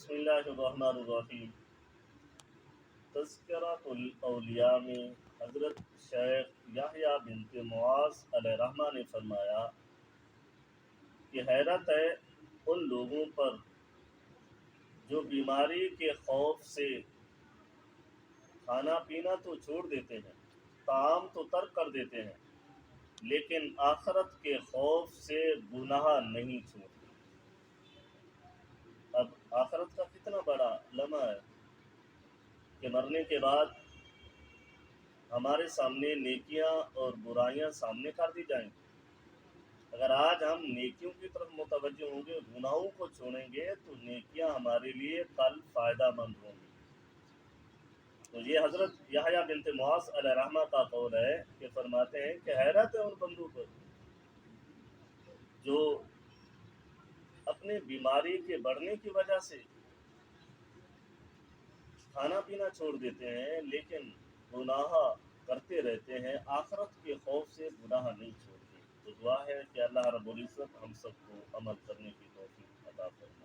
بسم اللہ الرحمن الرحیم۔ تذکرۃ الاولیاء میں حضرت شیخ یحییٰ بنت معاذ علیہ رحمہ نے فرمایا کہ حیرت ہے ان لوگوں پر جو بیماری کے خوف سے کھانا پینا تو چھوڑ دیتے ہیں، طعام تو ترک کر دیتے ہیں، لیکن آخرت کے خوف سے گناہ نہیں چھوڑتے۔ اب آخرت کا کتنا بڑا لمحہ ہے کہ مرنے کے بعد ہمارے سامنے نیکیاں اور برائیاں سامنے کر دی جائیں گی۔ اگر آج ہم نیکیوں کی طرف متوجہ ہوں گے، گناہوں کو چھوڑیں گے، تو نیکیاں ہمارے لیے کل فائدہ مند ہوں گی۔ تو یہ حضرت یحییٰ بنت معاذ علیہ رحمہ کا قول ہے کہ فرماتے ہیں کہ حیرت ہے ان بندوں پر جو اپنے بیماری کے بڑھنے کی وجہ سے کھانا پینا چھوڑ دیتے ہیں، لیکن گناہ کرتے رہتے ہیں، آخرت کے خوف سے گناہ نہیں چھوڑتے۔ تو دعا ہے کہ اللہ رب العزت ہم سب کو عمل کرنے کی توفیق عطا فرمائے۔